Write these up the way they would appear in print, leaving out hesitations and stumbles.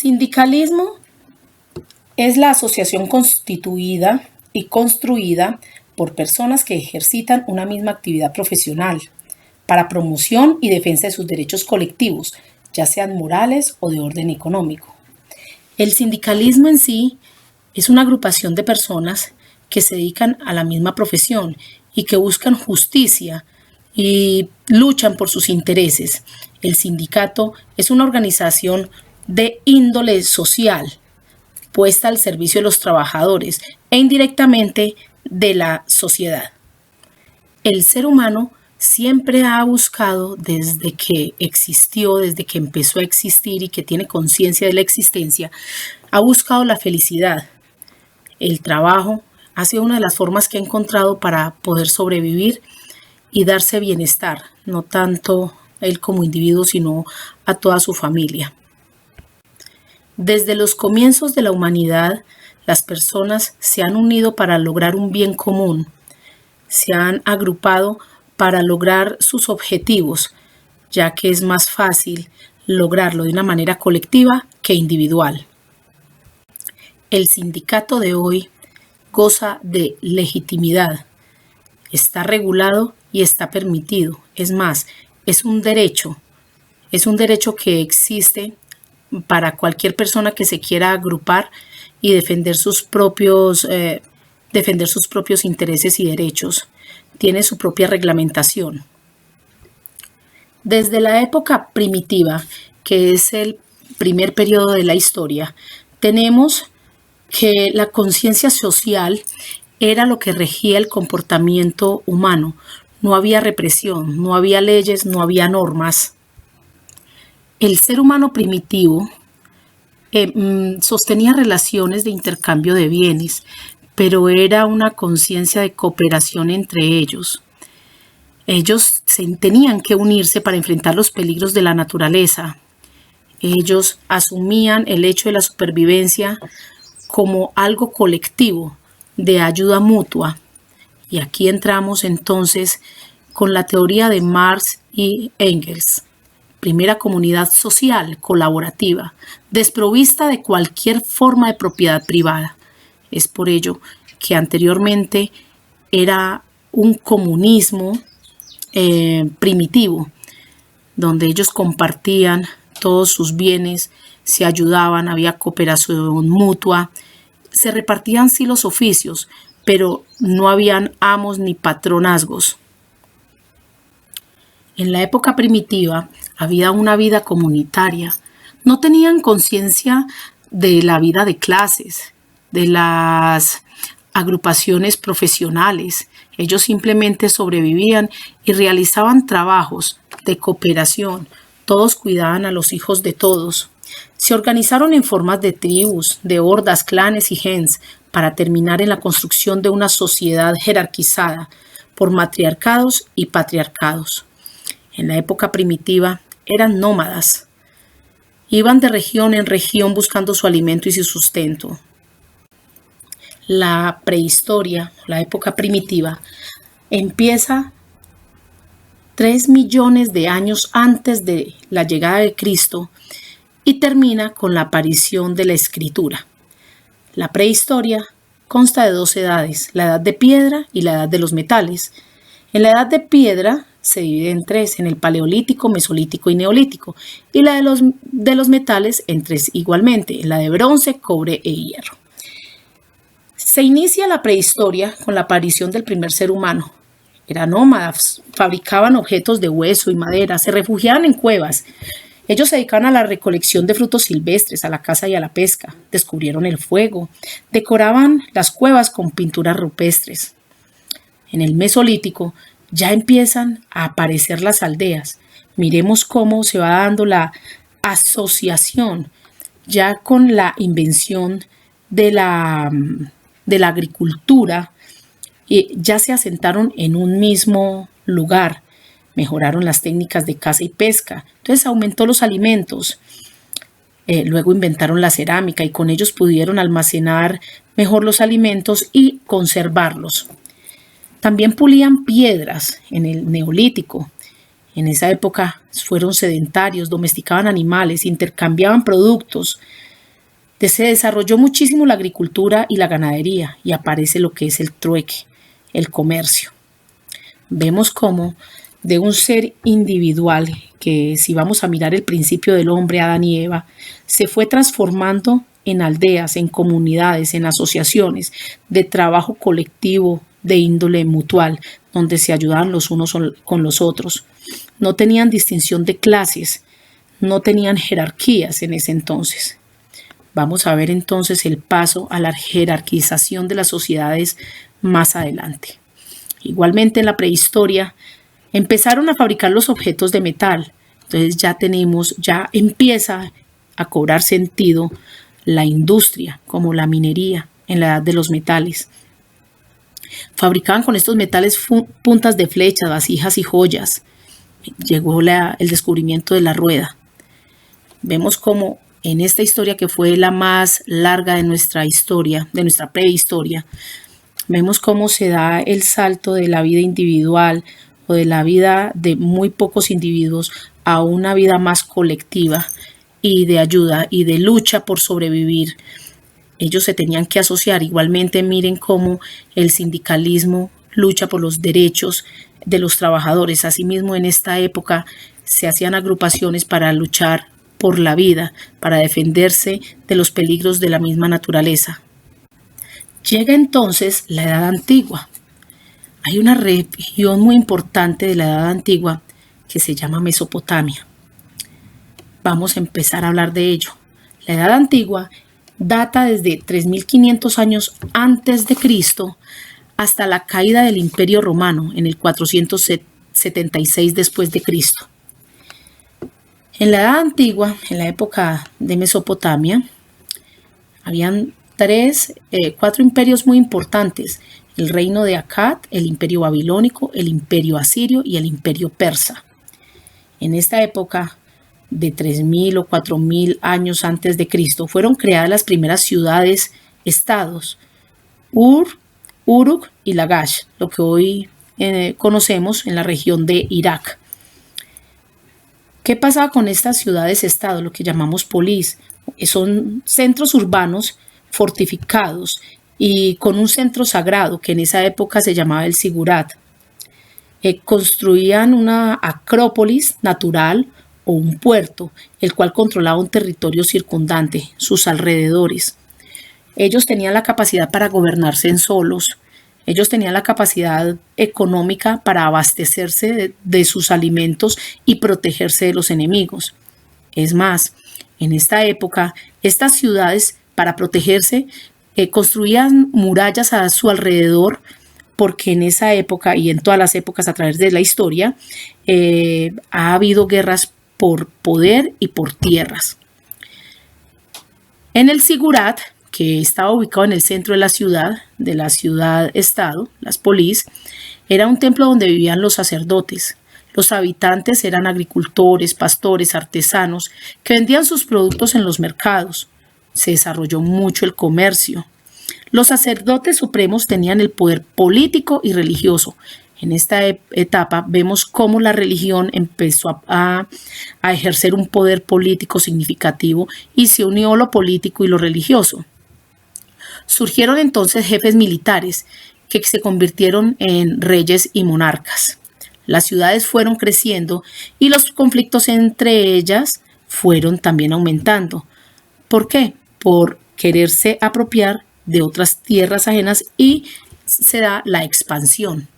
Sindicalismo es la asociación constituida y construida por personas que ejercitan una misma actividad profesional para promoción y defensa de sus derechos colectivos, ya sean morales o de orden económico. El sindicalismo en sí es una agrupación de personas que se dedican a la misma profesión y que buscan justicia y luchan por sus intereses. El sindicato es una organización de índole social puesta al servicio de los trabajadores e indirectamente de la sociedad. El ser humano siempre ha buscado, desde que existió, desde que empezó a existir y que tiene conciencia de la existencia, ha buscado la felicidad. El trabajo ha sido una de las formas que ha encontrado para poder sobrevivir y darse bienestar, no tanto él como individuo, sino a toda su familia. Desde los comienzos de la humanidad, las personas se han unido para lograr un bien común, se han agrupado para lograr sus objetivos, ya que es más fácil lograrlo de una manera colectiva que individual. El sindicato de hoy goza de legitimidad, está regulado y está permitido. Es más, es un derecho que existe para cualquier persona que se quiera agrupar y defender sus propios intereses y derechos. Tiene su propia reglamentación. Desde la época primitiva, que es el primer periodo de la historia, tenemos que la conciencia social era lo que regía el comportamiento humano. No había represión, no había leyes, no había normas. El ser humano primitivo sostenía relaciones de intercambio de bienes, pero era una conciencia de cooperación entre ellos. Ellos tenían que unirse para enfrentar los peligros de la naturaleza. Ellos asumían el hecho de la supervivencia como algo colectivo, de ayuda mutua. Y aquí entramos entonces con la teoría de Marx y Engels. Primera comunidad social, colaborativa, desprovista de cualquier forma de propiedad privada. Es por ello que anteriormente era un comunismo primitivo, donde ellos compartían todos sus bienes, se ayudaban, había cooperación mutua, se repartían sí los oficios, pero no habían amos ni patronazgos. En la época primitiva había una vida comunitaria. No tenían conciencia de la vida de clases, de las agrupaciones profesionales. Ellos simplemente sobrevivían y realizaban trabajos de cooperación. Todos cuidaban a los hijos de todos. Se organizaron en formas de tribus, de hordas, clanes y gens para terminar en la construcción de una sociedad jerarquizada por matriarcados y patriarcados. En la época primitiva eran nómadas. Iban de región en región buscando su alimento y su sustento. La prehistoria, la época primitiva, empieza 3 millones de años antes de la llegada de Cristo y termina con la aparición de la escritura. La prehistoria consta de 2 edades, la edad de piedra y la edad de los metales. En la edad de piedra se divide en 3, en el paleolítico, mesolítico y neolítico, y la de los metales en 3 igualmente, en la de bronce, cobre e hierro. Se inicia la prehistoria con la aparición del primer ser humano. Eran nómadas, fabricaban objetos de hueso y madera, se refugiaban en cuevas. Ellos se dedicaban a la recolección de frutos silvestres, a la caza y a la pesca. Descubrieron el fuego, decoraban las cuevas con pinturas rupestres. En el mesolítico ya empiezan a aparecer las aldeas. Miremos cómo se va dando la asociación ya con la invención de la agricultura. Ya se asentaron en un mismo lugar, mejoraron las técnicas de caza y pesca, entonces aumentó los alimentos. Luego inventaron la cerámica y con ellos pudieron almacenar mejor los alimentos y conservarlos. También pulían piedras en el neolítico. En esa época fueron sedentarios, domesticaban animales, intercambiaban productos, Se desarrolló muchísimo la agricultura y la ganadería y aparece lo que es el trueque, el comercio. Vemos cómo de un ser individual, que si vamos a mirar el principio del hombre, Adán y Eva, se fue transformando en aldeas, en comunidades, en asociaciones de trabajo colectivo de índole mutual, donde se ayudaban los unos con los otros. No tenían distinción de clases, no tenían jerarquías en ese entonces. Vamos a ver entonces el paso a la jerarquización de las sociedades más adelante. Igualmente en la prehistoria empezaron a fabricar los objetos de metal. Entonces ya empieza a cobrar sentido la industria, como la minería en la edad de los metales. Fabricaban con estos metales puntas de flechas, vasijas y joyas. Llegó el descubrimiento de la rueda. Vemos como en esta historia, que fue la más larga de nuestra historia, de nuestra prehistoria, vemos cómo se da el salto de la vida individual o de la vida de muy pocos individuos a una vida más colectiva y de ayuda y de lucha por sobrevivir. Ellos se tenían que asociar. Igualmente miren cómo el sindicalismo lucha por los derechos de los trabajadores. Asimismo, en esta época se hacían agrupaciones para luchar por la vida, para defenderse de los peligros de la misma naturaleza. Llega entonces la Edad Antigua. Hay una región muy importante de la Edad Antigua que se llama Mesopotamia. Vamos a empezar a hablar de ello. La Edad Antigua data desde 3500 años antes de Cristo hasta la caída del Imperio Romano en el 476 después de Cristo. En la Edad Antigua, en la época de Mesopotamia, habían cuatro imperios muy importantes: el reino de Akkad, el imperio babilónico, el imperio asirio y el imperio persa. En esta época de 3000 o 4000 años antes de Cristo fueron creadas las primeras ciudades-estados, Uruk y Lagash, lo que hoy conocemos en la región de Irak. ¿Qué pasaba con estas ciudades-estado? Lo que llamamos polis. Son centros urbanos fortificados y con un centro sagrado que en esa época se llamaba el Sigurat. Construían una acrópolis natural o un puerto, el cual controlaba un territorio circundante, sus alrededores. Ellos tenían la capacidad para gobernarse en solos. Ellos tenían la capacidad económica para abastecerse de sus alimentos y protegerse de los enemigos. Es más, en esta época, estas ciudades, para protegerse, construían murallas a su alrededor, porque en esa época y en todas las épocas a través de la historia ha habido guerras por poder y por tierras. En el Sigurat, que estaba ubicado en el centro de la ciudad-estado, las polis, era un templo donde vivían los sacerdotes. Los habitantes eran agricultores, pastores, artesanos, que vendían sus productos en los mercados. Se desarrolló mucho el comercio. Los sacerdotes supremos tenían el poder político y religioso. En esta etapa vemos cómo la religión empezó a ejercer un poder político significativo y se unió lo político y lo religioso. Surgieron entonces jefes militares que se convirtieron en reyes y monarcas. Las ciudades fueron creciendo y los conflictos entre ellas fueron también aumentando. ¿Por qué? Por quererse apropiar de otras tierras ajenas y se da la expansión.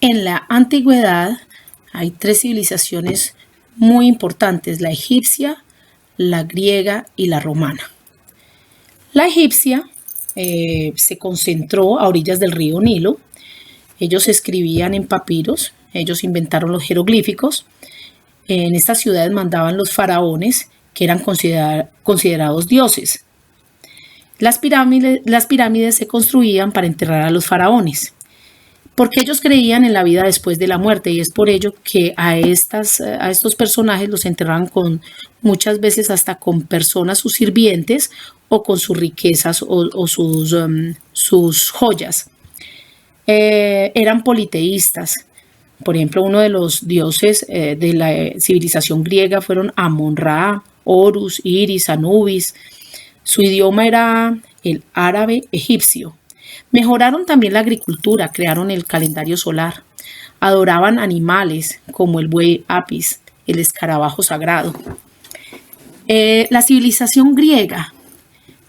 En la antigüedad hay tres civilizaciones muy importantes: la egipcia, la griega y la romana. La egipcia se concentró a orillas del río Nilo. Ellos escribían en papiros, ellos inventaron los jeroglíficos. En estas ciudades mandaban los faraones, que eran considerados dioses. Las pirámides se construían para enterrar a los faraones, porque ellos creían en la vida después de la muerte, y es por ello que a estos personajes los enterraban muchas veces hasta con personas, sus sirvientes, o con sus riquezas o sus joyas. Eran politeístas. Por ejemplo, uno de los dioses de la civilización griega fueron Amon-Ra Horus, Iris, Anubis. Su idioma era el árabe egipcio. Mejoraron también la agricultura, crearon el calendario solar. Adoraban animales como el buey Apis, el escarabajo sagrado. La civilización griega,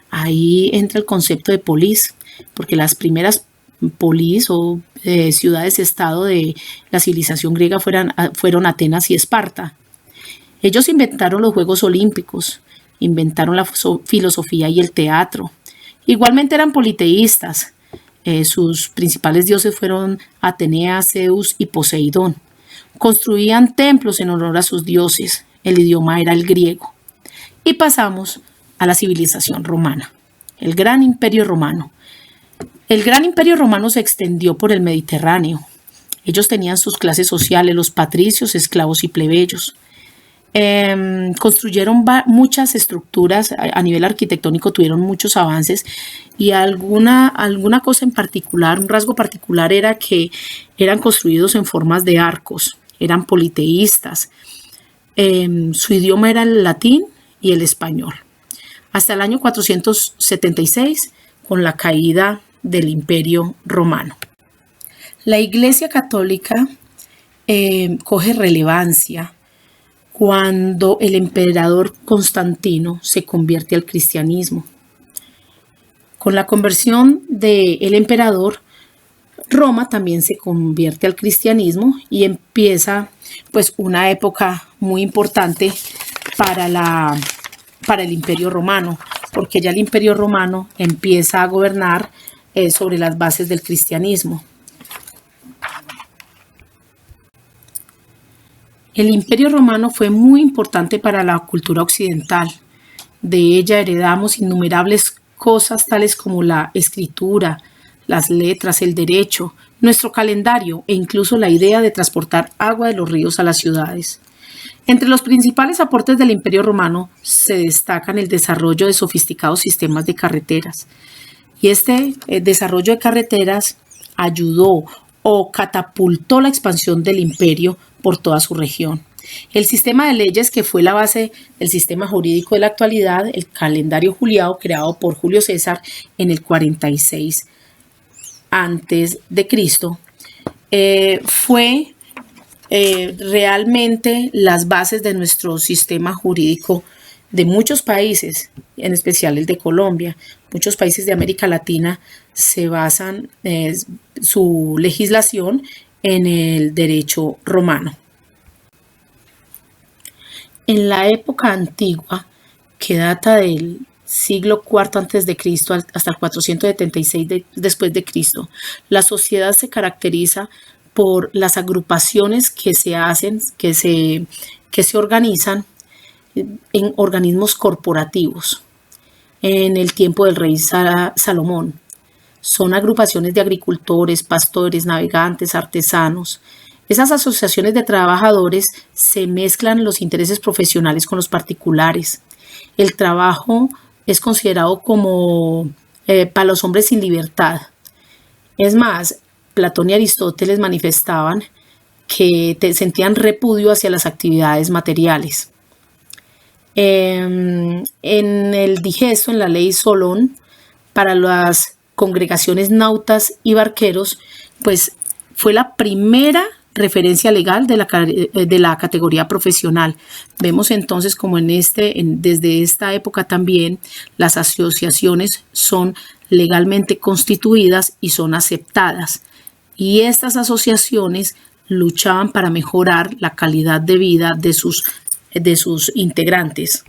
ahí entra el concepto de polis, porque las primeras polis o ciudades-estado de la civilización griega fueron Atenas y Esparta. Ellos inventaron los Juegos Olímpicos, inventaron la filosofía y el teatro. Igualmente eran politeístas. Sus principales dioses fueron Atenea, Zeus y Poseidón. Construían templos en honor a sus dioses. El idioma era el griego. Y pasamos a la civilización romana, el Gran Imperio Romano. El Gran Imperio Romano se extendió por el Mediterráneo. Ellos tenían sus clases sociales, los patricios, esclavos y plebeyos. Construyeron muchas estructuras a nivel arquitectónico, tuvieron muchos avances y alguna cosa en particular, un rasgo particular era que eran construidos en formas de arcos, eran politeístas. Su idioma era el latín y el español. Hasta el año 476, con la caída del Imperio Romano. La Iglesia Católica coge relevancia cuando el emperador Constantino se convierte al cristianismo. Con la conversión del emperador, Roma también se convierte al cristianismo y empieza pues una época muy importante para el Imperio Romano, porque ya el Imperio Romano empieza a gobernar sobre las bases del cristianismo. El Imperio Romano fue muy importante para la cultura occidental. De ella heredamos innumerables cosas tales como la escritura, las letras, el derecho, nuestro calendario e incluso la idea de transportar agua de los ríos a las ciudades. Entre los principales aportes del Imperio Romano se destacan el desarrollo de sofisticados sistemas de carreteras. Y este desarrollo de carreteras ayudó o catapultó la expansión del imperio por toda su región. El sistema de leyes que fue la base del sistema jurídico de la actualidad, el calendario juliado creado por Julio César en el 46 antes de Cristo, fue realmente las bases de nuestro sistema jurídico de muchos países, en especial el de Colombia. Muchos países de América Latina se basan su legislación en el derecho romano. En la época antigua, que data del siglo IV a.C. hasta el 476 después de Cristo, la sociedad se caracteriza por las agrupaciones que se hacen, que se organizan en organismos corporativos. En el tiempo del rey Salomón, son agrupaciones de agricultores, pastores, navegantes, artesanos. Esas asociaciones de trabajadores se mezclan los intereses profesionales con los particulares. El trabajo es considerado como para los hombres sin libertad. Es más, Platón y Aristóteles manifestaban que sentían repudio hacia las actividades materiales. En el digesto, en la ley Solón, para las congregaciones nautas y barqueros, pues fue la primera referencia legal de la categoría profesional. Vemos entonces como desde esta época también las asociaciones son legalmente constituidas y son aceptadas. Y estas asociaciones luchaban para mejorar la calidad de vida de sus integrantes.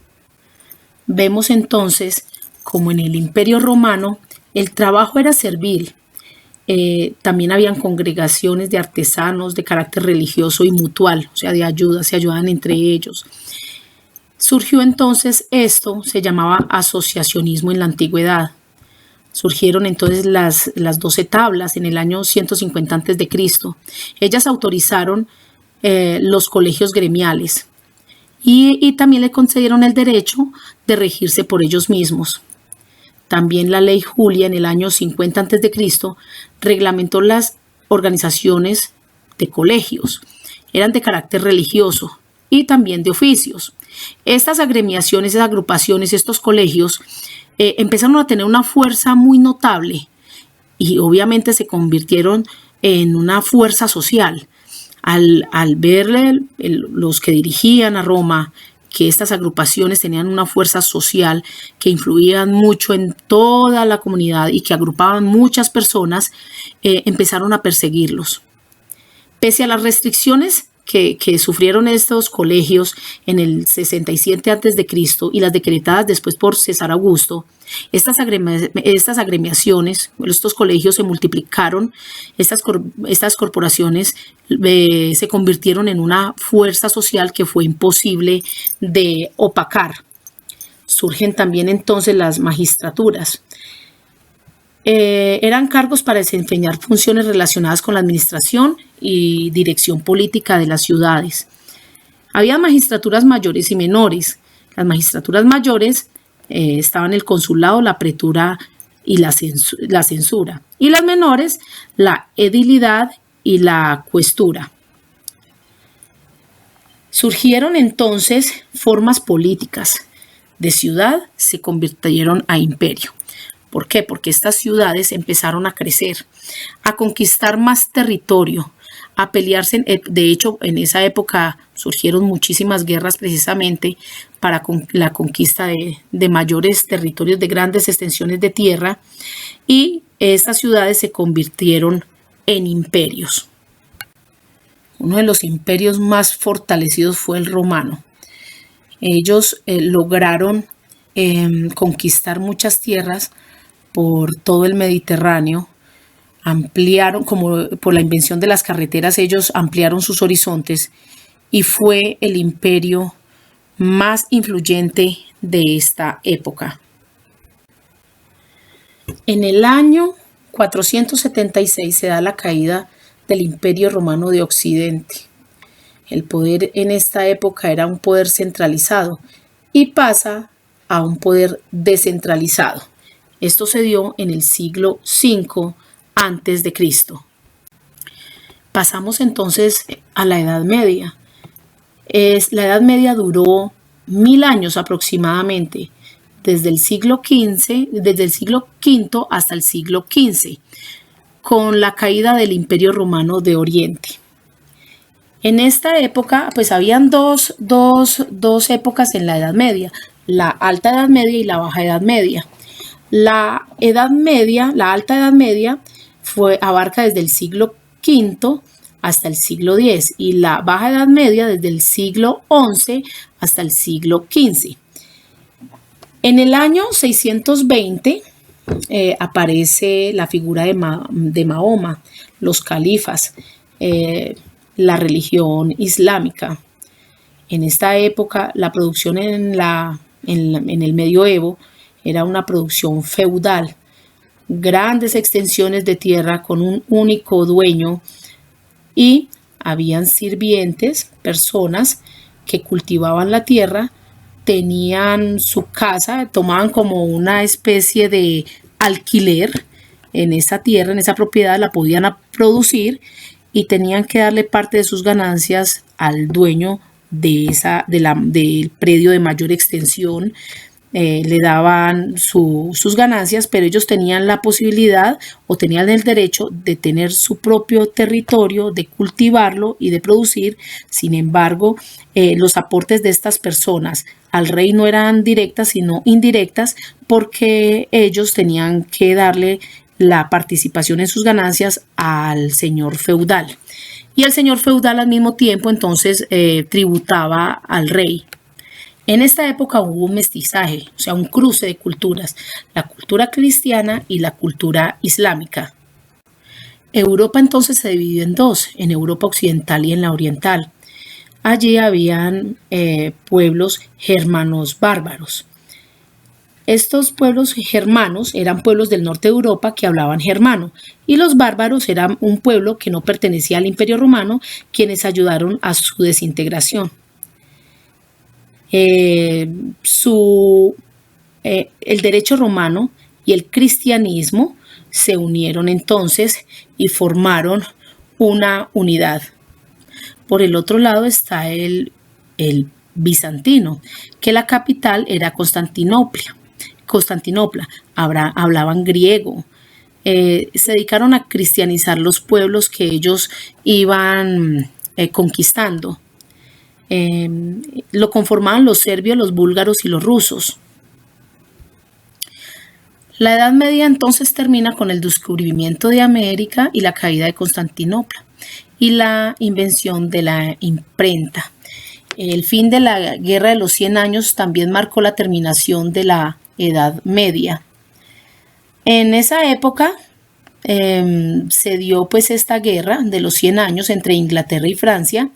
Vemos entonces como en el Imperio Romano el trabajo era servil. También habían congregaciones de artesanos de carácter religioso y mutual, o sea, de ayuda, se ayudaban entre ellos. Surgió entonces esto, se llamaba asociacionismo en la antigüedad. Surgieron entonces las 12 tablas en el año 150 a.C. Ellas autorizaron los colegios gremiales y también le concedieron el derecho de regirse por ellos mismos. También la ley Julia en el año 50 a.C. reglamentó las organizaciones de colegios. Eran de carácter religioso, y también de oficios. Estas agremiaciones, esas agrupaciones, estos colegios empezaron a tener una fuerza muy notable y obviamente se convirtieron en una fuerza social. Al ver los que dirigían a Roma que estas agrupaciones tenían una fuerza social, que influían mucho en toda la comunidad y que agrupaban muchas personas, empezaron a perseguirlos. Pese a las restricciones que sufrieron estos colegios en el 67 a.C. y las decretadas después por César Augusto, estas agremiaciones, estos colegios se multiplicaron, estas corporaciones se convirtieron en una fuerza social que fue imposible de opacar. Surgen también entonces las magistraturas. Eran cargos para desempeñar funciones relacionadas con la administración y dirección política de las ciudades. Había magistraturas mayores y menores. Las magistraturas mayores estaban el consulado, la pretura y la censura. Y las menores, la edilidad y la cuestura. Surgieron entonces formas políticas. De ciudad se convirtieron a imperio. ¿Por qué? Porque estas ciudades empezaron a crecer, a conquistar más territorio, a pelearse. De hecho, en esa época surgieron muchísimas guerras precisamente para la conquista de mayores territorios, de grandes extensiones de tierra, y estas ciudades se convirtieron en imperios. Uno de los imperios más fortalecidos fue el romano. Ellos lograron conquistar muchas tierras por todo el Mediterráneo, ampliaron, como por la invención de las carreteras, ellos ampliaron sus horizontes y fue el imperio más influyente de esta época. En el año 476 se da la caída del Imperio Romano de Occidente. El poder en esta época era un poder centralizado y pasa a un poder descentralizado. Esto se dio en el siglo V a.C. Pasamos entonces a la Edad Media. La Edad Media duró 1000 años aproximadamente, desde el siglo V hasta el siglo XV, con la caída del Imperio Romano de Oriente. En esta época, pues habían dos épocas en la Edad Media, la Alta Edad Media y la Baja Edad Media. La Alta Edad Media abarca desde el siglo V hasta el siglo X y la Baja Edad Media desde el siglo XI hasta el siglo XV. En el año 620 aparece la figura de Mahoma, los califas, la religión islámica. En esta época la producción en el medioevo era una producción feudal, grandes extensiones de tierra con un único dueño y habían sirvientes, personas que cultivaban la tierra, tenían su casa, tomaban como una especie de alquiler en esa tierra, en esa propiedad, la podían producir y tenían que darle parte de sus ganancias al dueño del predio de mayor extensión. Le daban sus ganancias, pero ellos tenían la posibilidad o tenían el derecho de tener su propio territorio, de cultivarlo y de producir. Sin embargo, los aportes de estas personas al rey no eran directas, sino indirectas, porque ellos tenían que darle la participación en sus ganancias al señor feudal. Y el señor feudal al mismo tiempo entonces tributaba al rey. En esta época hubo un mestizaje, o sea, un cruce de culturas, la cultura cristiana y la cultura islámica. Europa entonces se dividió en dos, en Europa occidental y en la oriental. Allí habían pueblos germanos bárbaros. Estos pueblos germanos eran pueblos del norte de Europa que hablaban germano y los bárbaros eran un pueblo que no pertenecía al Imperio Romano, quienes ayudaron a su desintegración. El derecho romano y el cristianismo se unieron entonces y formaron una unidad. Por el otro lado está el el bizantino, que la capital era Constantinopla. Hablaban griego. Se dedicaron a cristianizar los pueblos que ellos iban conquistando. Lo conformaban los serbios, los búlgaros y los rusos. La Edad Media entonces termina con el descubrimiento de América y la caída de Constantinopla y la invención de la imprenta. El fin de la Guerra de los 100 años también marcó la terminación de la Edad Media. En esa época se dio pues esta guerra de los 100 años entre Inglaterra y Francia,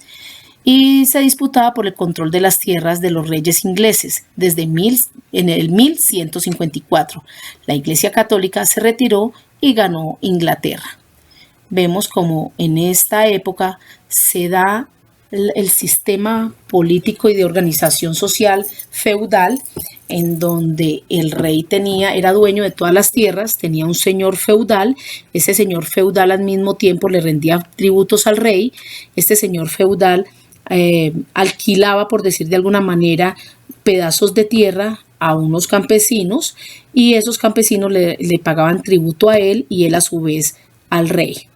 y se disputaba por el control de las tierras de los reyes ingleses desde en el 1154. La Iglesia Católica se retiró y ganó Inglaterra. Vemos como en esta época se da el sistema político y de organización social feudal, en donde el rey era dueño de todas las tierras, tenía un señor feudal, ese señor feudal al mismo tiempo le rendía tributos al rey, este señor feudal alquilaba, por decir de alguna manera, pedazos de tierra a unos campesinos, y esos campesinos le pagaban tributo a él y él a su vez al rey.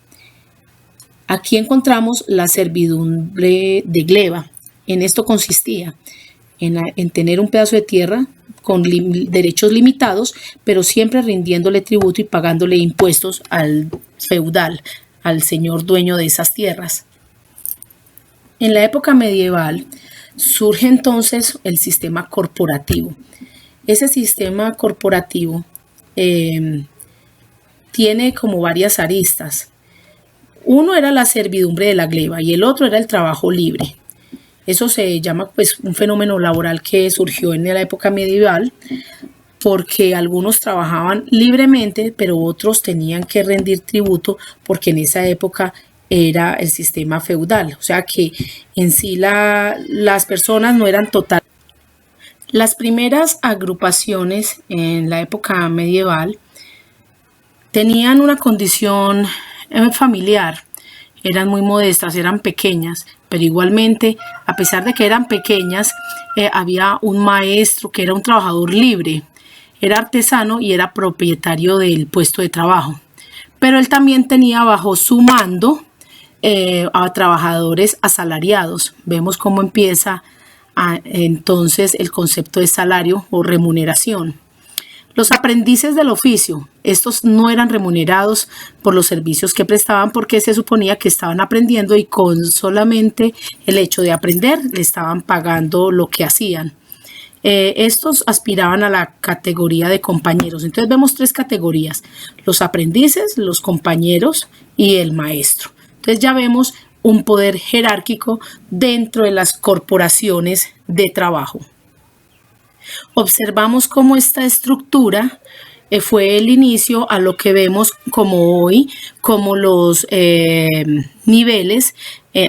Aquí encontramos la servidumbre de gleba. En esto consistía en tener un pedazo de tierra con derechos limitados, pero siempre rindiéndole tributo y pagándole impuestos al feudal, al señor dueño de esas tierras. En la época medieval surge entonces el sistema corporativo. Ese sistema corporativo tiene como varias aristas. Uno era la servidumbre de la gleba y el otro era el trabajo libre. Eso se llama pues un fenómeno laboral que surgió en la época medieval, porque algunos trabajaban libremente, pero otros tenían que rendir tributo porque en esa época era el sistema feudal. O sea que en sí las personas no eran total. Las primeras agrupaciones en la época medieval tenían una condición familiar, eran muy modestas, eran pequeñas, pero igualmente, a pesar de que eran pequeñas, había un maestro que era un trabajador libre, era artesano y era propietario del puesto de trabajo, pero él también tenía bajo su mando a trabajadores asalariados. Vemos cómo empieza entonces el concepto de salario o remuneración. Los aprendices del oficio, estos no eran remunerados por los servicios que prestaban porque se suponía que estaban aprendiendo y con solamente el hecho de aprender le estaban pagando lo que hacían. Estos aspiraban a la categoría de compañeros. Entonces vemos tres categorías: los aprendices, los compañeros y el maestro. Entonces ya vemos un poder jerárquico dentro de las corporaciones de trabajo. Observamos cómo esta estructura fue el inicio a lo que vemos como hoy, como los niveles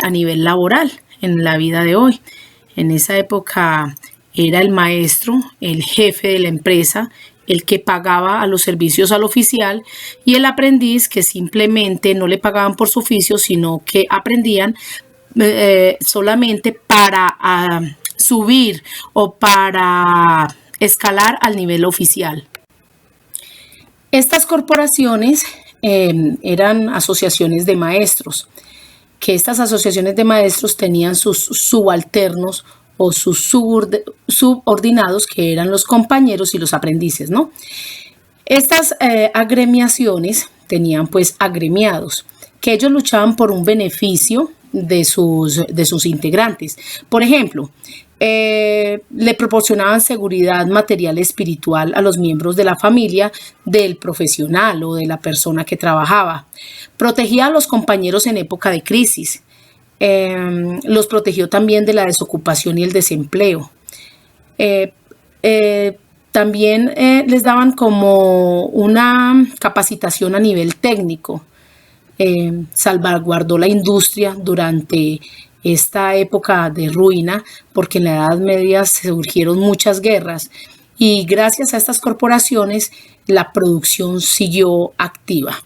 a nivel laboral en la vida de hoy. En esa época era el maestro, el jefe de la empresa, el que pagaba a los servicios al oficial, y el aprendiz, que simplemente no le pagaban por su oficio, sino que aprendían solamente para subir o para escalar al nivel oficial. Estas corporaciones eran asociaciones de maestros, que estas asociaciones de maestros tenían sus subalternos o sus subordinados, que eran los compañeros y los aprendices, ¿no? Estas agremiaciones tenían pues agremiados, que ellos luchaban por un beneficio de sus integrantes. Por ejemplo, le proporcionaban seguridad material y espiritual a los miembros de la familia del profesional o de la persona que trabajaba. Protegía a los compañeros en época de crisis. Los protegió también de la desocupación y el desempleo. También les daban como una capacitación a nivel técnico. Salvaguardó la industria durante esta época de ruina, porque en la Edad Media surgieron muchas guerras y gracias a estas corporaciones la producción siguió activa.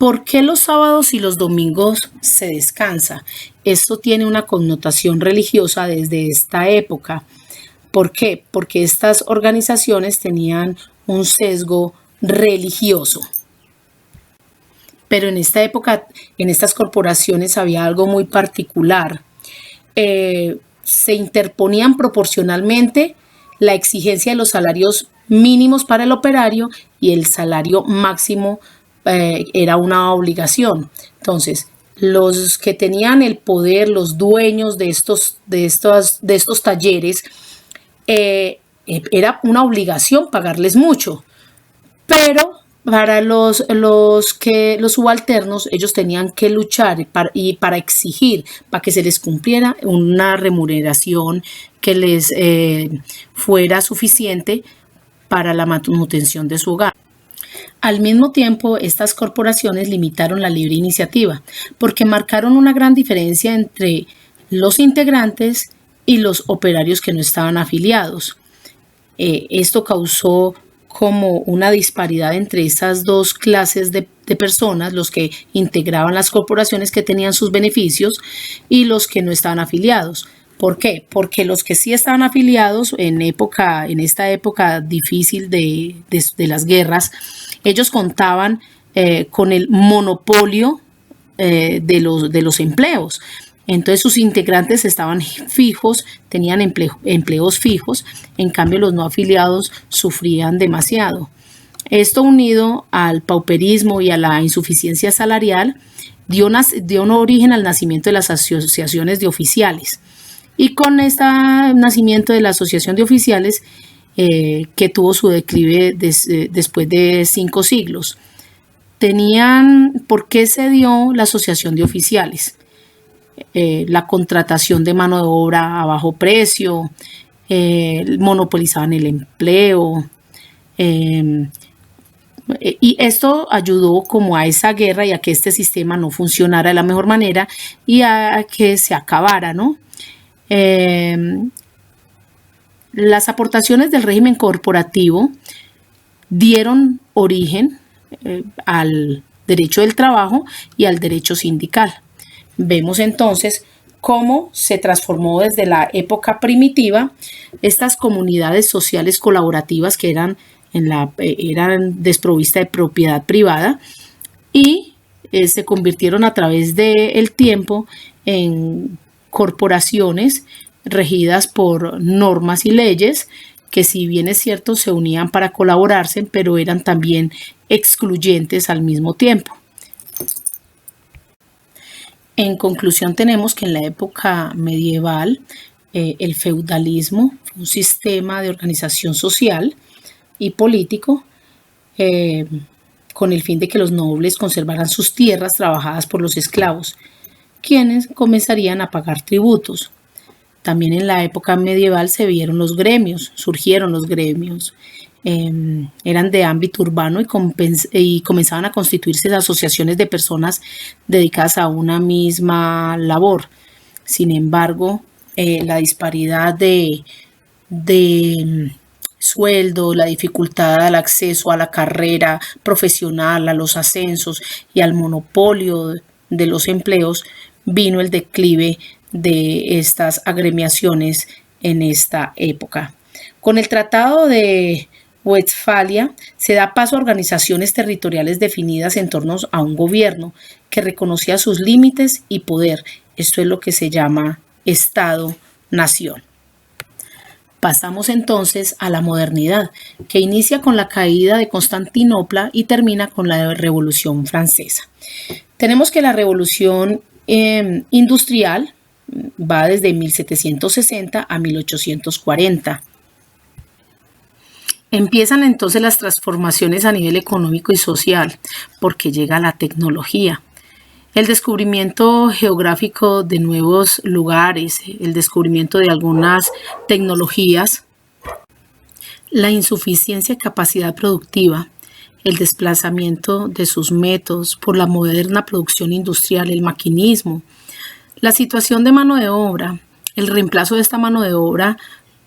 ¿Por qué los sábados y los domingos se descansa? Esto tiene una connotación religiosa desde esta época. ¿Por qué? Porque estas organizaciones tenían un sesgo religioso. Pero en esta época, en estas corporaciones había algo muy particular. Se interponían proporcionalmente la exigencia de los salarios mínimos para el operario y el salario máximo era una obligación. Entonces, los que tenían el poder, los dueños de estos talleres, era una obligación pagarles mucho, pero para los subalternos, ellos tenían que luchar para exigir, para que se les cumpliera una remuneración que les fuera suficiente para la manutención de su hogar. Al mismo tiempo, estas corporaciones limitaron la libre iniciativa porque marcaron una gran diferencia entre los integrantes y los operarios que no estaban afiliados. Esto causó como una disparidad entre esas dos clases de personas, los que integraban las corporaciones que tenían sus beneficios y los que no estaban afiliados. ¿Por qué? Porque los que sí estaban afiliados en esta época difícil de las guerras, ellos contaban con el monopolio de los empleos. Entonces sus integrantes estaban fijos, tenían empleos fijos, en cambio los no afiliados sufrían demasiado. Esto, unido al pauperismo y a la insuficiencia salarial, dio origen al nacimiento de las asociaciones de oficiales. Y con este nacimiento de la asociación de oficiales, que tuvo su declive después de 5 siglos. ¿Por qué se dio la asociación de oficiales? La contratación de mano de obra a bajo precio, monopolizaban el empleo, y esto ayudó como a esa guerra y a que este sistema no funcionara de la mejor manera y a que se acabara, ¿no? Las aportaciones del régimen corporativo dieron origen al derecho del trabajo y al derecho sindical. Vemos entonces cómo se transformó desde la época primitiva estas comunidades sociales colaborativas que eran desprovistas de propiedad privada y se convirtieron a través del tiempo en corporaciones regidas por normas y leyes que, si bien es cierto, se unían para colaborarse, pero eran también excluyentes al mismo tiempo. En conclusión, tenemos que en la época medieval el feudalismo fue un sistema de organización social y político con el fin de que los nobles conservaran sus tierras trabajadas por los esclavos, quienes comenzarían a pagar tributos. También en la época medieval surgieron los gremios, eran de ámbito urbano y comenzaban a constituirse asociaciones de personas dedicadas a una misma labor. Sin embargo, la disparidad de sueldo, la dificultad al acceso a la carrera profesional, a los ascensos y al monopolio de los empleos, vino el declive de estas agremiaciones en esta época. Con el Tratado de Westfalia se da paso a organizaciones territoriales definidas en torno a un gobierno que reconocía sus límites y poder. Esto es lo que se llama Estado-Nación. Pasamos entonces a la modernidad, que inicia con la caída de Constantinopla y termina con la Revolución Francesa. Tenemos que la Revolución industrial va desde 1760 a 1840. Empiezan entonces las transformaciones a nivel económico y social, porque llega la tecnología. El descubrimiento geográfico de nuevos lugares, el descubrimiento de algunas tecnologías, la insuficiencia de capacidad productiva, el desplazamiento de sus métodos por la moderna producción industrial, el maquinismo, la situación de mano de obra, el reemplazo de esta mano de obra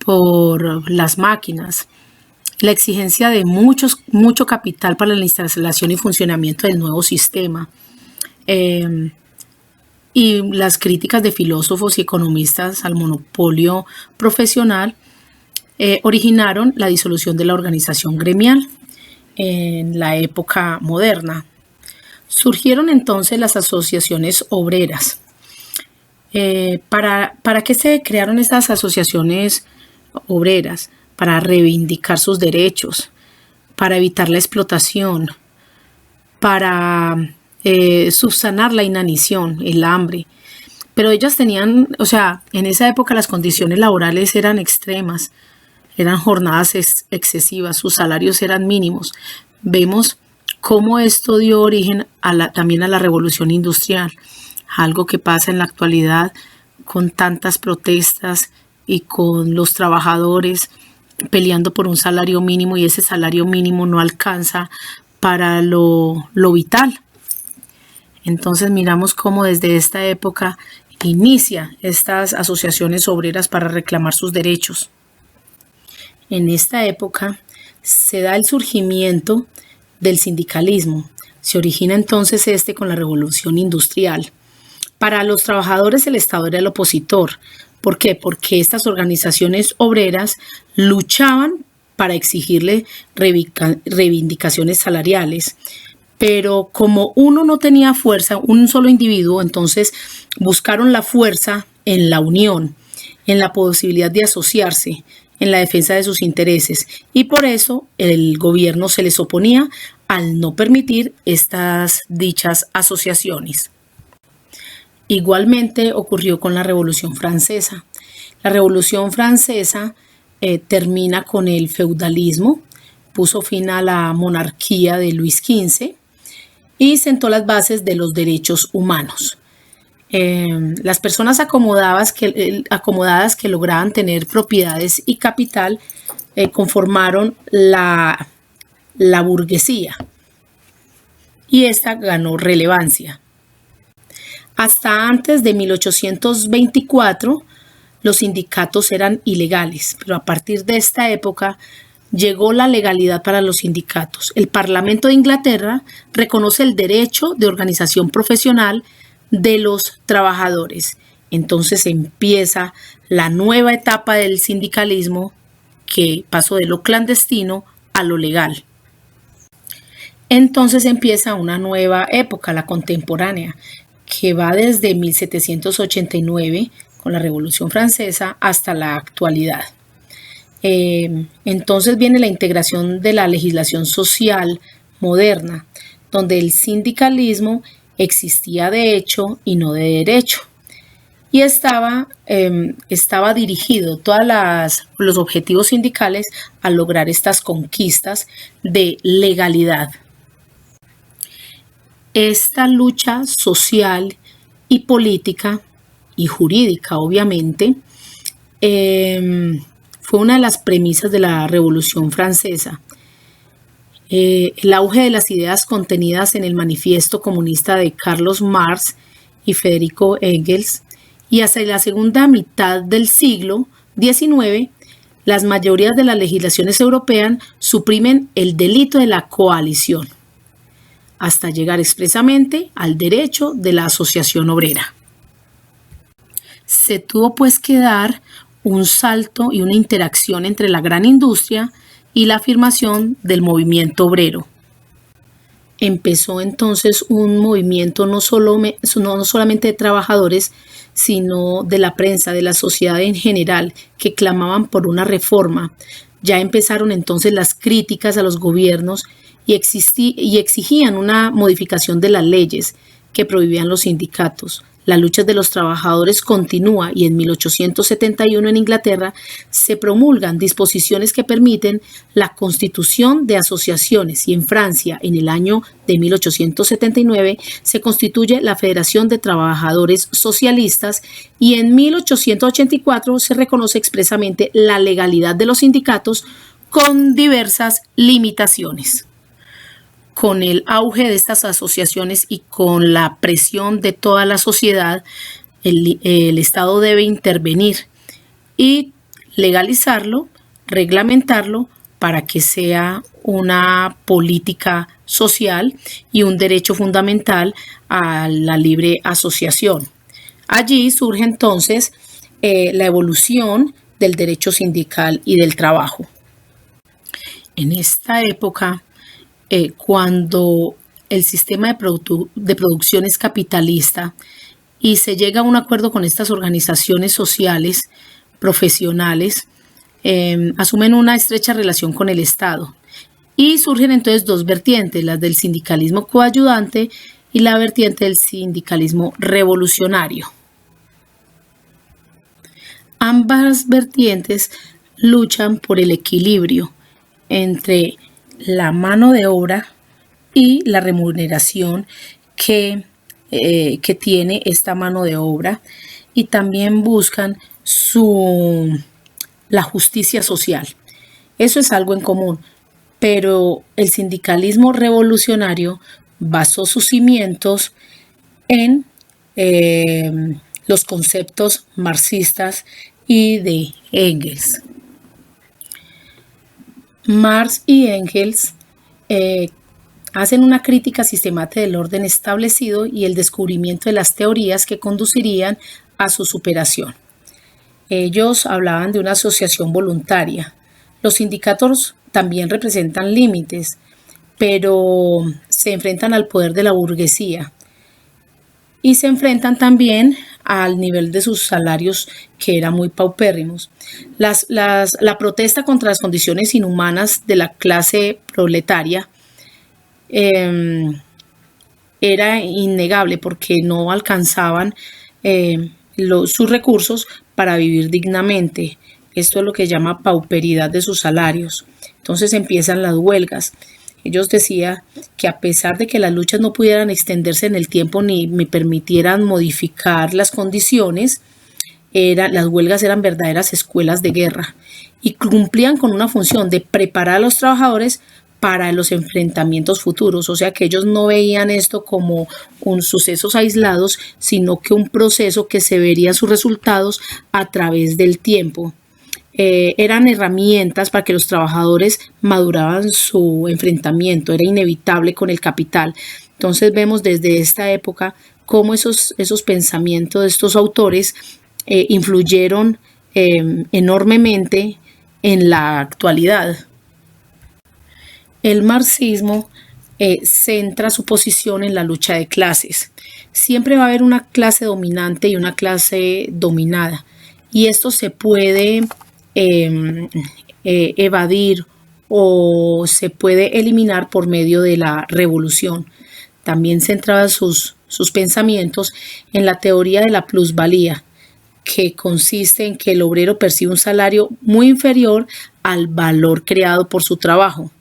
por las máquinas, la exigencia de mucho capital para la instalación y funcionamiento del nuevo sistema, y las críticas de filósofos y economistas al monopolio profesional originaron la disolución de la organización gremial en la época moderna. Surgieron entonces las asociaciones obreras. ¿Para qué se crearon estas asociaciones obreras? Para reivindicar sus derechos, para evitar la explotación, para subsanar la inanición, el hambre. Pero ellas tenían, en esa época las condiciones laborales eran extremas, eran jornadas excesivas, sus salarios eran mínimos. Vemos cómo esto dio origen también a la revolución industrial, algo que pasa en la actualidad con tantas protestas y con los trabajadores peleando por un salario mínimo, y ese salario mínimo no alcanza para lo vital. Entonces miramos cómo desde esta época inicia estas asociaciones obreras para reclamar sus derechos. En esta época se da el surgimiento del sindicalismo. Se origina entonces con la revolución industrial. Para los trabajadores el Estado era el opositor. ¿Por qué? Porque estas organizaciones obreras luchaban para exigirle reivindicaciones salariales. Pero como uno no tenía fuerza, un solo individuo, entonces buscaron la fuerza en la unión, en la posibilidad de asociarse, en la defensa de sus intereses. Y por eso el gobierno se les oponía al no permitir estas dichas asociaciones. Igualmente ocurrió con la Revolución Francesa. La Revolución Francesa termina con el feudalismo, puso fin a la monarquía de Luis XV y sentó las bases de los derechos humanos. Las personas acomodadas que lograban tener propiedades y capital conformaron la burguesía, y esta ganó relevancia. Hasta antes de 1824 los sindicatos eran ilegales, pero a partir de esta época llegó la legalidad para los sindicatos. El Parlamento de Inglaterra reconoce el derecho de organización profesional de los trabajadores. Entonces empieza la nueva etapa del sindicalismo, que pasó de lo clandestino a lo legal. Entonces empieza una nueva época, la contemporánea, que va desde 1789 con la Revolución Francesa hasta la actualidad. Entonces viene la integración de la legislación social moderna, donde el sindicalismo existía de hecho y no de derecho, y estaba dirigido los objetivos sindicales a lograr estas conquistas de legalidad. Esta lucha social y política y jurídica, obviamente, fue una de las premisas de la Revolución Francesa. El auge de las ideas contenidas en el manifiesto comunista de Carlos Marx y Federico Engels, y hacia la segunda mitad del siglo XIX, las mayorías de las legislaciones europeas suprimen el delito de la coalición, hasta llegar expresamente al derecho de la asociación obrera. Se tuvo pues que dar un salto y una interacción entre la gran industria y la afirmación del movimiento obrero. Empezó entonces un movimiento no solamente de trabajadores, sino de la prensa, de la sociedad en general, que clamaban por una reforma. Ya empezaron entonces las críticas a los gobiernos y exigían una modificación de las leyes que prohibían los sindicatos. La lucha de los trabajadores continúa, y en 1871 en Inglaterra se promulgan disposiciones que permiten la constitución de asociaciones, y en Francia en el año de 1879 se constituye la Federación de Trabajadores Socialistas, y en 1884 se reconoce expresamente la legalidad de los sindicatos con diversas limitaciones. Con el auge de estas asociaciones y con la presión de toda la sociedad, el Estado debe intervenir y legalizarlo, reglamentarlo para que sea una política social y un derecho fundamental a la libre asociación. Allí surge entonces la evolución del derecho sindical y del trabajo. En esta época, cuando el sistema de producción es capitalista y se llega a un acuerdo con estas organizaciones sociales, profesionales, asumen una estrecha relación con el Estado y surgen entonces dos vertientes, las del sindicalismo coayudante y la vertiente del sindicalismo revolucionario. Ambas vertientes luchan por el equilibrio entre la mano de obra y la remuneración que tiene esta mano de obra, y también buscan la justicia social. Eso es algo en común, pero el sindicalismo revolucionario basó sus cimientos en los conceptos marxistas y de Engels. Marx y Engels hacen una crítica sistemática del orden establecido y el descubrimiento de las teorías que conducirían a su superación. Ellos hablaban de una asociación voluntaria. Los sindicatos también representan límites, pero se enfrentan al poder de la burguesía y se enfrentan también al nivel de sus salarios, que eran muy paupérrimos. La protesta contra las condiciones inhumanas de la clase proletaria era innegable porque no alcanzaban sus recursos para vivir dignamente. Esto es lo que llama pauperidad de sus salarios. Entonces empiezan las huelgas. Ellos decían que a pesar de que las luchas no pudieran extenderse en el tiempo ni me permitieran modificar las condiciones, las huelgas eran verdaderas escuelas de guerra y cumplían con una función de preparar a los trabajadores para los enfrentamientos futuros. O sea que ellos no veían esto como sucesos aislados, sino que un proceso que se vería sus resultados a través del tiempo. Eran herramientas para que los trabajadores maduraban su enfrentamiento, era inevitable con el capital. Entonces vemos desde esta época cómo esos pensamientos de estos autores influyeron enormemente en la actualidad. El marxismo centra su posición en la lucha de clases. Siempre va a haber una clase dominante y una clase dominada, y esto se puede evadir o se puede eliminar por medio de la revolución. También centraba sus pensamientos en la teoría de la plusvalía, que consiste en que el obrero percibe un salario muy inferior al valor creado por su trabajo.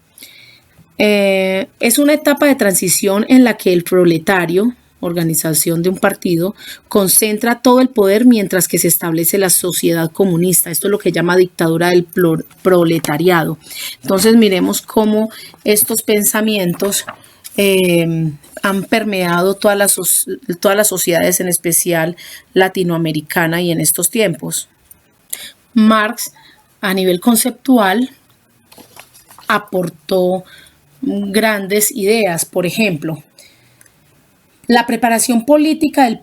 Es una etapa de transición en la que el proletario, organización de un partido, concentra todo el poder mientras que se establece la sociedad comunista. Esto es lo que llama dictadura del proletariado. Entonces miremos cómo estos pensamientos han permeado todas las sociedades, en especial latinoamericana, y en estos tiempos. Marx, a nivel conceptual, aportó grandes ideas. Por ejemplo, la preparación política del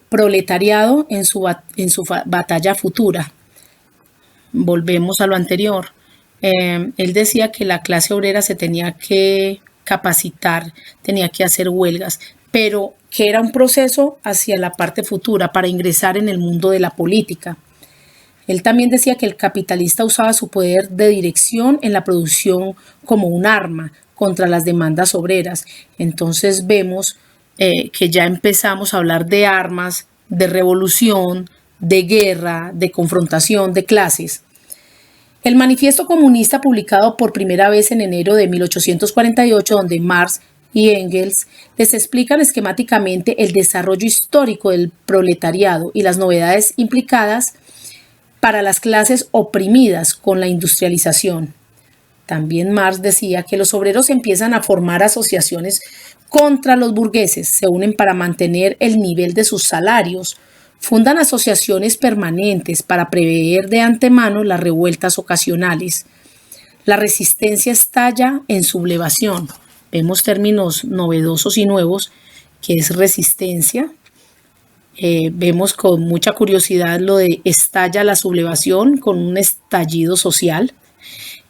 proletariado en su batalla futura. Volvemos a lo anterior. Él decía que la clase obrera se tenía que capacitar, tenía que hacer huelgas, pero que era un proceso hacia la parte futura para ingresar en el mundo de la política. Él también decía que el capitalista usaba su poder de dirección en la producción como un arma contra las demandas obreras. Entonces vemos que ya empezamos a hablar de armas, de revolución, de guerra, de confrontación de clases. El Manifiesto Comunista, publicado por primera vez en enero de 1848, donde Marx y Engels les explican esquemáticamente el desarrollo histórico del proletariado y las novedades implicadas para las clases oprimidas con la industrialización. También Marx decía que los obreros empiezan a formar asociaciones contra los burgueses, se unen para mantener el nivel de sus salarios, fundan asociaciones permanentes para prever de antemano las revueltas ocasionales. La resistencia estalla en sublevación. Vemos términos novedosos y nuevos, que es resistencia. Vemos con mucha curiosidad lo de estalla la sublevación con un estallido social.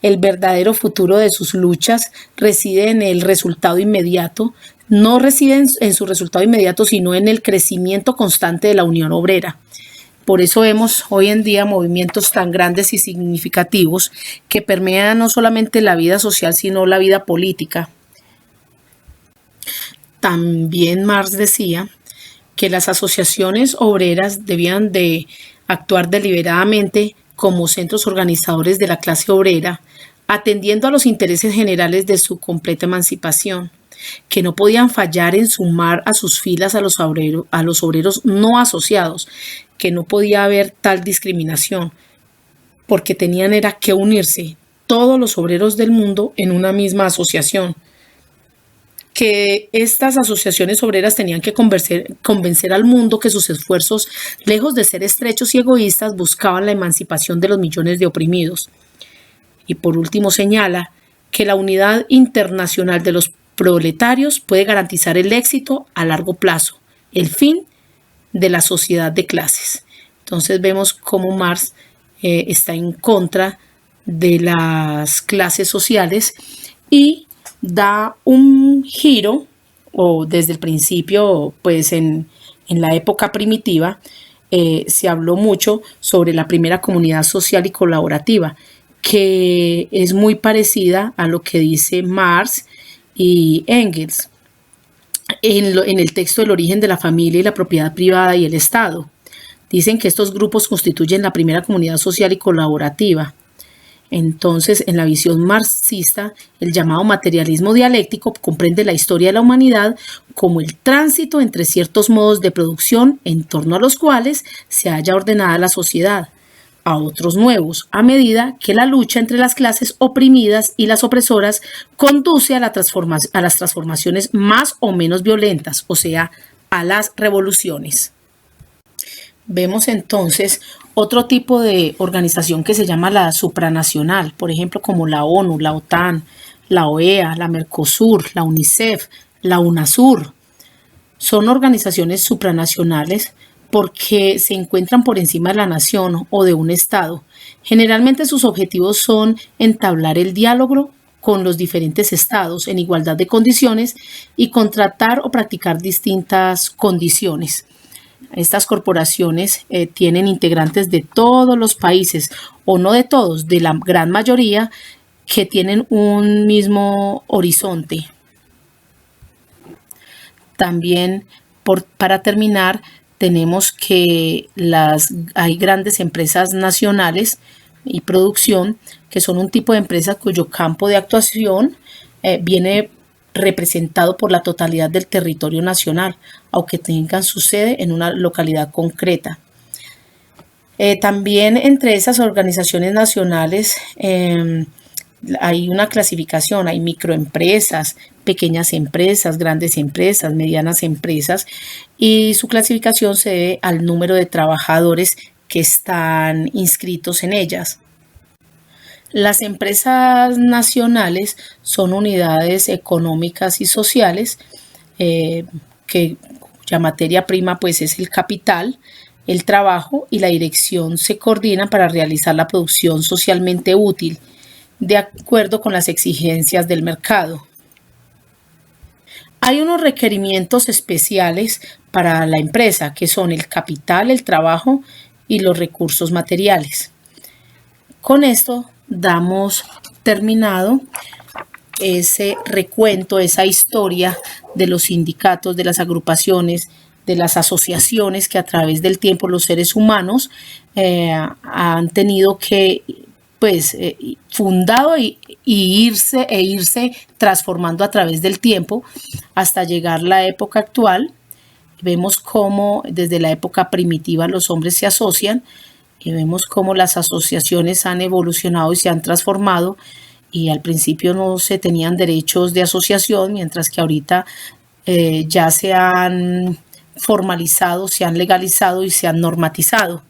El verdadero futuro de sus luchas reside en el resultado inmediato, no reside en su resultado inmediato, sino en el crecimiento constante de la Unión Obrera. Por eso vemos hoy en día movimientos tan grandes y significativos que permean no solamente la vida social, sino la vida política. También Marx decía que las asociaciones obreras debían de actuar deliberadamente como centros organizadores de la clase obrera, atendiendo a los intereses generales de su completa emancipación, que no podían fallar en sumar a sus filas a los obreros no asociados, que no podía haber tal discriminación, porque tenían era que unirse todos los obreros del mundo en una misma asociación, que estas asociaciones obreras tenían que convencer al mundo que sus esfuerzos, lejos de ser estrechos y egoístas, buscaban la emancipación de los millones de oprimidos. Y por último señala que la unidad internacional de los proletarios puede garantizar el éxito a largo plazo, el fin de la sociedad de clases. Entonces vemos cómo Marx está en contra de las clases sociales y da un giro, o desde el principio, pues en la época primitiva, se habló mucho sobre la primera comunidad social y colaborativa, que es muy parecida a lo que dice Marx y Engels en el texto El origen de la familia y la propiedad privada y el Estado. Dicen que estos grupos constituyen la primera comunidad social y colaborativa. Entonces, en la visión marxista, el llamado materialismo dialéctico comprende la historia de la humanidad como el tránsito entre ciertos modos de producción en torno a los cuales se halla ordenada la sociedad, a otros nuevos, a medida que la lucha entre las clases oprimidas y las opresoras conduce a las transformaciones más o menos violentas, o sea, a las revoluciones. Vemos entonces otro tipo de organización que se llama la supranacional, por ejemplo, como la ONU, la OTAN, la OEA, la Mercosur, la UNICEF, la UNASUR. Son organizaciones supranacionales porque se encuentran por encima de la nación o de un Estado. Generalmente sus objetivos son entablar el diálogo con los diferentes estados en igualdad de condiciones y contratar o practicar distintas condiciones. Estas corporaciones tienen integrantes de todos los países, o no de todos, de la gran mayoría, que tienen un mismo horizonte. También, para terminar, tenemos que hay grandes empresas nacionales y producción, que son un tipo de empresas cuyo campo de actuación viene representado por la totalidad del territorio nacional, aunque tengan su sede en una localidad concreta. También entre esas organizaciones nacionales hay una clasificación, hay microempresas, pequeñas empresas, grandes empresas, medianas empresas, y su clasificación se debe al número de trabajadores que están inscritos en ellas. Las empresas nacionales son unidades económicas y sociales cuya materia prima pues es el capital, el trabajo y la dirección se coordinan para realizar la producción socialmente útil de acuerdo con las exigencias del mercado. Hay unos requerimientos especiales para la empresa que son el capital, el trabajo y los recursos materiales. Con esto damos terminado ese recuento, esa historia de los sindicatos, de las agrupaciones, de las asociaciones que a través del tiempo los seres humanos han tenido que fundado e irse transformando a través del tiempo hasta llegar a la época actual. Vemos cómo desde la época primitiva los hombres se asocian y vemos cómo las asociaciones han evolucionado y se han transformado, y al principio no se tenían derechos de asociación, mientras que ahorita ya se han formalizado, se han legalizado y se han normatizado.